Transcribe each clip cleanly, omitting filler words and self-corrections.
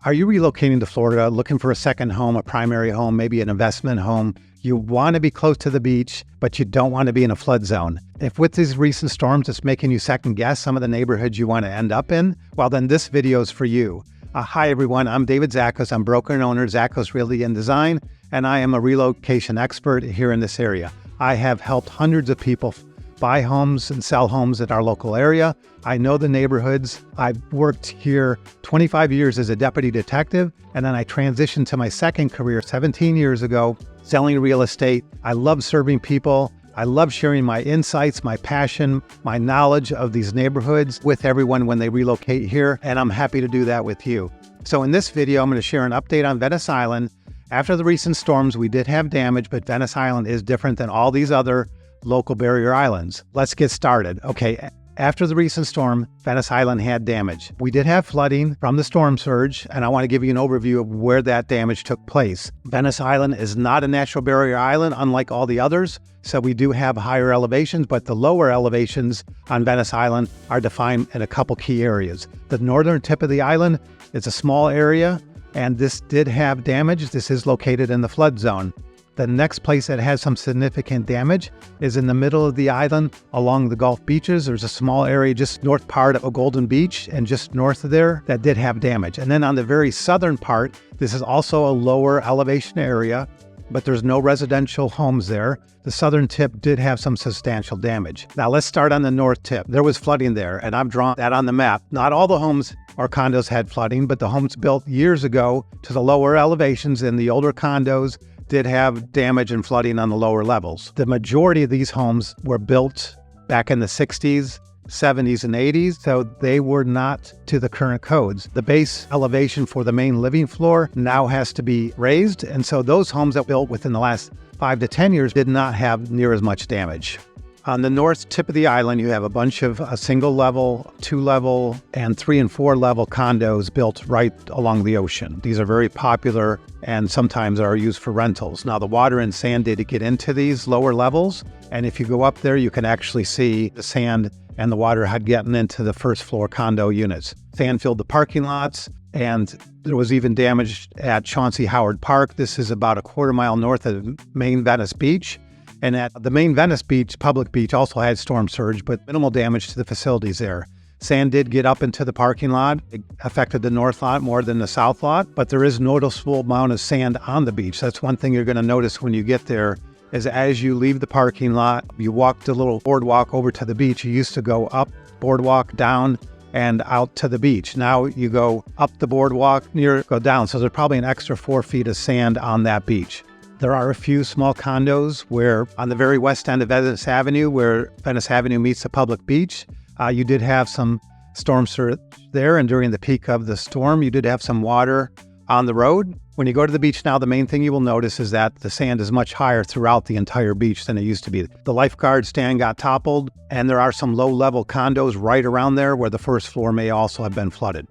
Are you relocating to Florida, looking for a second home, a primary home, maybe an investment home? You want to be close to the beach, but you don't want to be in a flood zone. If with these recent storms, it's making you second guess some of the neighborhoods you want to end up in, well, then this video is for you. Hi, everyone. I'm David Zachos. I'm broker and owner, Zachos Realty Design, and I am a relocation expert here in this area. I have helped hundreds of people buy homes and sell homes in our local area. I know the neighborhoods. I've worked here 25 years as a deputy detective, and then I transitioned to my second career 17 years ago, selling real estate. I love serving people. I love sharing my insights, my passion, my knowledge of these neighborhoods with everyone when they relocate here, and I'm happy to do that with you. So in this video, I'm going to share an update on Venice Island. After the recent storms, we did have damage, but Venice Island is different than all these other local barrier islands. Let's get started. Okay, after the recent storm, Venice Island had damage. We did have flooding from the storm surge, and I want to give you an overview of where that damage took place. Venice Island is not a natural barrier island, unlike all the others, so we do have higher elevations, but the lower elevations on Venice Island are defined in a couple key areas. The northern tip of the island is a small area, and this did have damage. This is located in the flood zone. The next place that has some significant damage is in the middle of the island along the Gulf beaches. There's a small area just north part of Golden Beach and just north of there that did have damage. And then on the very southern part, this is also a lower elevation area, but there's no residential homes there. The southern tip did have some substantial damage. Now let's start on the north tip. There was flooding there, and I've drawn that on the map. Not all the homes or condos had flooding, but the homes built years ago to the lower elevations in the older condos did have damage and flooding on the lower levels. The majority of these homes were built back in the 60s, 70s, and 80s, so they were not to the current codes. The base elevation for the main living floor now has to be raised, and so those homes that were built within the last 5 to 10 years did not have near as much damage. On the north tip of the island, you have a bunch of single level, 2-level, and 3 and 4 level condos built right along the ocean. These are very popular and sometimes are used for rentals. Now, the water and sand did get into these lower levels, and if you go up there, you can actually see the sand and the water had gotten into the first floor condo units. Sand filled the parking lots, and there was even damage at Chauncey Howard Park. This is about a quarter mile north of main Venice Beach. And at the main Venice Beach, public beach, also had storm surge, but minimal damage to the facilities there. Sand did get up into the parking lot. It affected the north lot more than the south lot, but there is noticeable amount of sand on the beach. That's one thing you're going to notice when you get there, is as you leave the parking lot, you walk the little boardwalk over to the beach. You used to go up boardwalk, down, and out to the beach. Now you go up the boardwalk, go down. So there's probably an extra 4 feet of sand on that beach. There are a few small condos where on the very west end of Venice Avenue, where Venice Avenue meets the public beach, you did have some storm surge there. And during the peak of the storm, you did have some water on the road. When you go to the beach now, the main thing you will notice is that the sand is much higher throughout the entire beach than it used to be. The lifeguard stand got toppled, and there are some low-level condos right around there where the first floor may also have been flooded.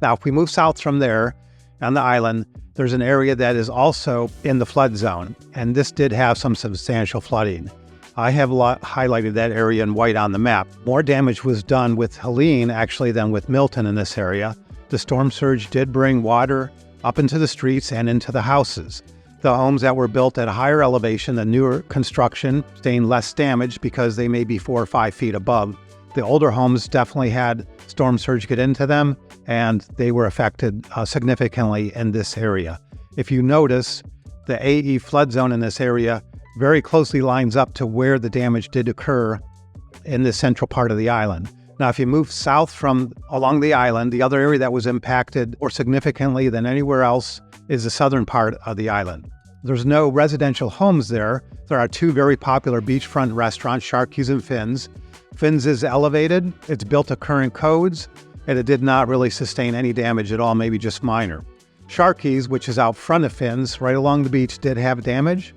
Now, if we move south from there on the island, there's an area that is also in the flood zone, and this did have some substantial flooding. I have highlighted that area in white on the map. More damage was done with Helene, actually, than with Milton in this area. The storm surge did bring water up into the streets and into the houses. The homes that were built at a higher elevation, the newer construction, sustained less damage because they may be 4 or 5 feet above. The older homes definitely had storm surge get into them, and they were affected significantly in this area. If you notice, the AE flood zone in this area very closely lines up to where the damage did occur in the central part of the island. Now, if you move south from along the island, the other area that was impacted more significantly than anywhere else is the southern part of the island. There's no residential homes there. There are 2 very popular beachfront restaurants, Sharky's and Finn's. Finn's is elevated, it's built to current codes, and it did not really sustain any damage at all, maybe just minor. Sharky's, which is out front of Finn's, right along the beach, did have damage,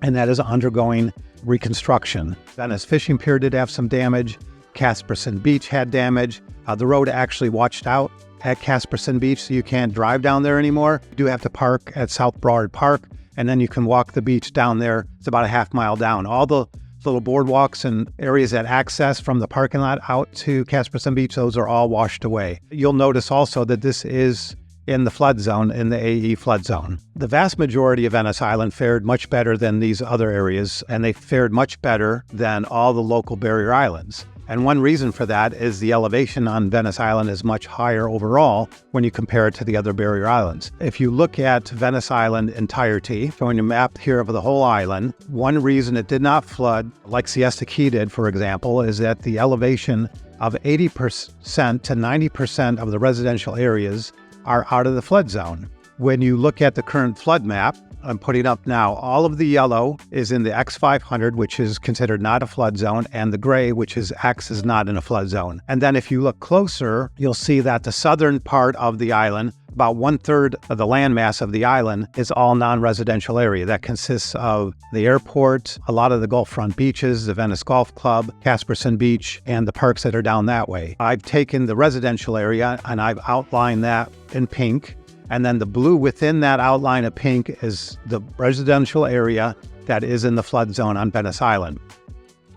and that is undergoing reconstruction. Venice Fishing Pier did have some damage. Casperson Beach had damage. The road actually washed out at Casperson Beach, so you can't drive down there anymore. You do have to park at South Broad Park, and then you can walk the beach down there. It's about a half mile down. All the little boardwalks and areas that access from the parking lot out to Casperson Beach, those are all washed away. You'll notice also that this is in the flood zone, in the AE flood zone. The vast majority of Venice Island fared much better than these other areas, and they fared much better than all the local barrier islands. And one reason for that is the elevation on Venice Island is much higher overall when you compare it to the other barrier islands. If you look at Venice Island entirety, showing a map here of the whole island, one reason it did not flood, like Siesta Key did, for example, is that the elevation of 80% to 90% of the residential areas are out of the flood zone. When you look at the current flood map, I'm putting up now, all of the yellow is in the X500, which is considered not a flood zone, and the gray, which is X, is not in a flood zone. And then if you look closer, you'll see that the southern part of the island, about 1/3 of the landmass of the island, is all non-residential area. That consists of the airport, a lot of the Gulf front beaches, the Venice Golf Club, Casperson Beach, and the parks that are down that way. I've taken the residential area and I've outlined that in pink. And then the blue within that outline of pink is the residential area that is in the flood zone on Venice Island.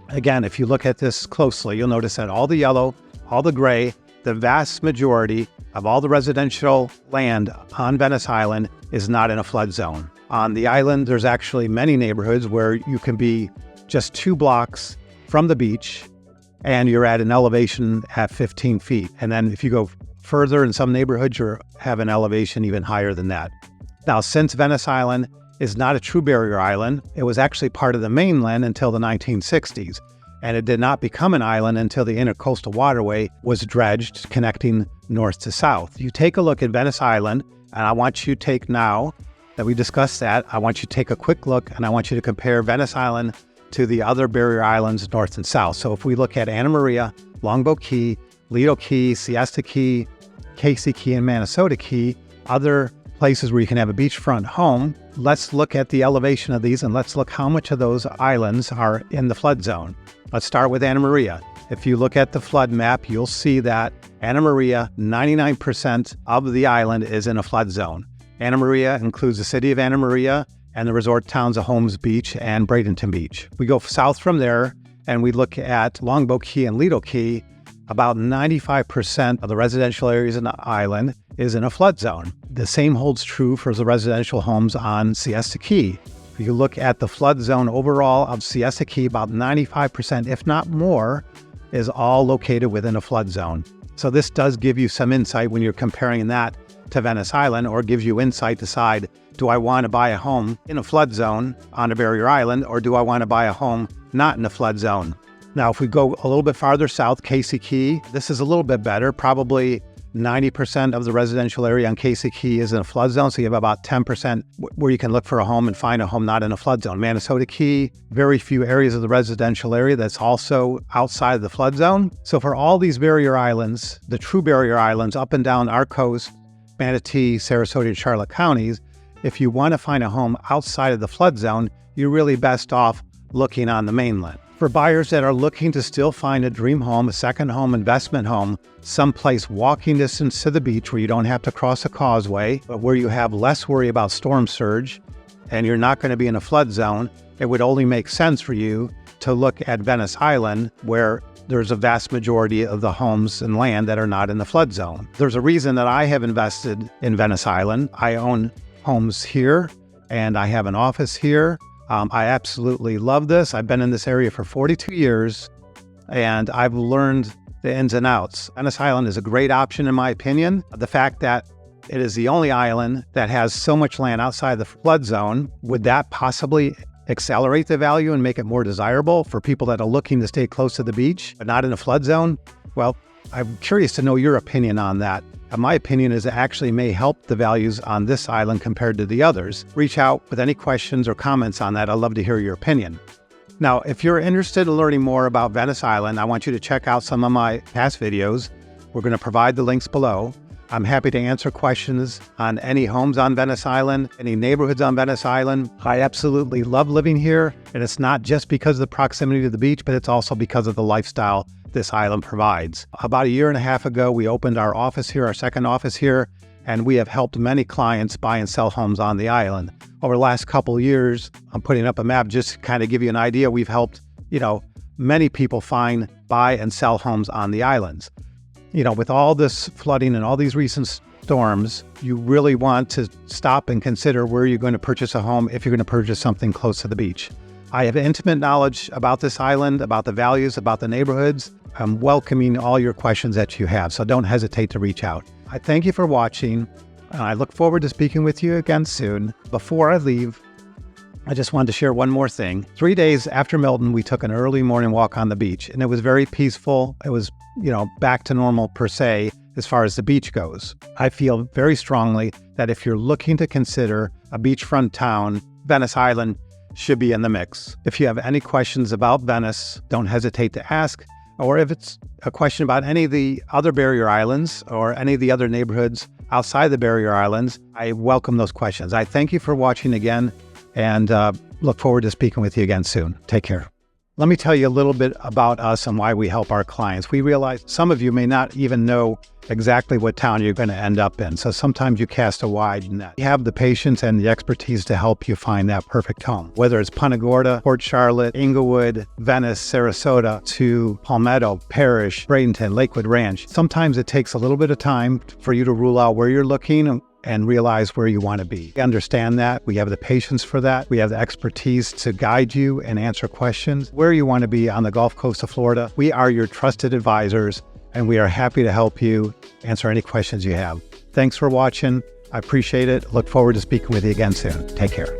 Again, if you look at this closely, you'll notice that all the yellow, all the gray, the vast majority of all the residential land on Venice Island is not in a flood zone. On the island, there's actually many neighborhoods where you can be just 2 blocks from the beach and you're at an elevation at 15 feet. And then if you go further in some neighborhoods, you have an elevation even higher than that. Now, since Venice Island is not a true barrier island, it was actually part of the mainland until the 1960s, and it did not become an island until the intercoastal waterway was dredged, connecting north to south. You take a look at Venice Island, and I want you to take, now that we discussed that, I want you to take a quick look, and I want you to compare Venice Island to the other barrier islands north and south. So if we look at Anna Maria, Longboat Key, Lido Key, Siesta Key, Casey Key, and Minnesota Key, other places where you can have a beachfront home, let's look at the elevation of these and let's look how much of those islands are in the flood zone. Let's start with Anna Maria. If you look at the flood map, you'll see that Anna Maria, 99% of the island is in a flood zone. Anna Maria includes the city of Anna Maria and the resort towns of Holmes Beach and Bradenton Beach. We go south from there and we look at Longboat Key and Lido Key. About 95% of the residential areas in the island is in a flood zone. The same holds true for the residential homes on Siesta Key. If you look at the flood zone overall of Siesta Key, about 95%, if not more, is all located within a flood zone. So this does give you some insight when you're comparing that to Venice Island, or gives you insight to decide, do I want to buy a home in a flood zone on a barrier island, or do I want to buy a home not in a flood zone? Now, if we go a little bit farther south, Casey Key, this is a little bit better. Probably 90% of the residential area on Casey Key is in a flood zone, so you have about 10% where you can look for a home and find a home not in a flood zone. Minnesota Key, very few areas of the residential area that's also outside of the flood zone. So for all these barrier islands, the true barrier islands up and down our coast, Manatee, Sarasota, and Charlotte counties, if you want to find a home outside of the flood zone, you're really best off looking on the mainland. For buyers that are looking to still find a dream home, a second home, investment home, someplace walking distance to the beach where you don't have to cross a causeway, but where you have less worry about storm surge and you're not going to be in a flood zone, it would only make sense for you to look at Venice Island, where there's a vast majority of the homes and land that are not in the flood zone. There's a reason that I have invested in Venice Island. I own homes here and I have an office here. I absolutely love this. I've been in this area for 42 years and I've learned the ins and outs. Venice Island is a great option in my opinion. The fact that it is the only island that has so much land outside the flood zone, would that possibly accelerate the value and make it more desirable for people that are looking to stay close to the beach, but not in a flood zone? Well, I'm curious to know your opinion on that. My opinion is it actually may help the values on this island compared to the others. Reach out with any questions or comments on that. I'd love to hear your opinion. Now, if you're interested in learning more about Venice Island, I want you to check out some of my past videos. We're going to provide the links below. I'm happy to answer questions on any homes on Venice Island, any neighborhoods on Venice Island. I absolutely love living here, and it's not just because of the proximity to the beach, but it's also because of the lifestyle this island provides. About 1.5 years ago, we opened our office here, our second office here, and we have helped many clients buy and sell homes on the island. Over the last couple of years, I'm putting up a map just to kind of give you an idea. We've helped, many people buy and sell homes on the islands. With all this flooding and all these recent storms, you really want to stop and consider where you're going to purchase a home if you're going to purchase something close to the beach. I have intimate knowledge about this island, about the values, about the neighborhoods. I'm welcoming all your questions that you have, so don't hesitate to reach out. I thank you for watching, and I look forward to speaking with you again soon. Before I leave, I just wanted to share one more thing. 3 days after Milton, we took an early morning walk on the beach, and it was very peaceful. It was, back to normal per se as far as the beach goes. I feel very strongly that if you're looking to consider a beachfront town, Venice Island should be in the mix. If you have any questions about Venice, don't hesitate to ask. Or if it's a question about any of the other barrier islands or any of the other neighborhoods outside the barrier islands, I welcome those questions. I thank you for watching again, and look forward to speaking with you again soon. Take care. Let me tell you a little bit about us and why we help our clients. We realize some of you may not even know exactly what town you're going to end up in, so sometimes you cast a wide net. We have the patience and the expertise to help you find that perfect home. Whether it's Punta Gorda, Port Charlotte, Inglewood, Venice, Sarasota, to Palmetto, Parrish, Bradenton, Lakewood Ranch, sometimes it takes a little bit of time for you to rule out where you're looking and realize where you want to be. We understand that. We have the patience for that. We have the expertise to guide you and answer questions. Where you want to be on the Gulf Coast of Florida, we are your trusted advisors, and we are happy to help you answer any questions you have. Thanks for watching. I appreciate it. Look forward to speaking with you again soon. Take care.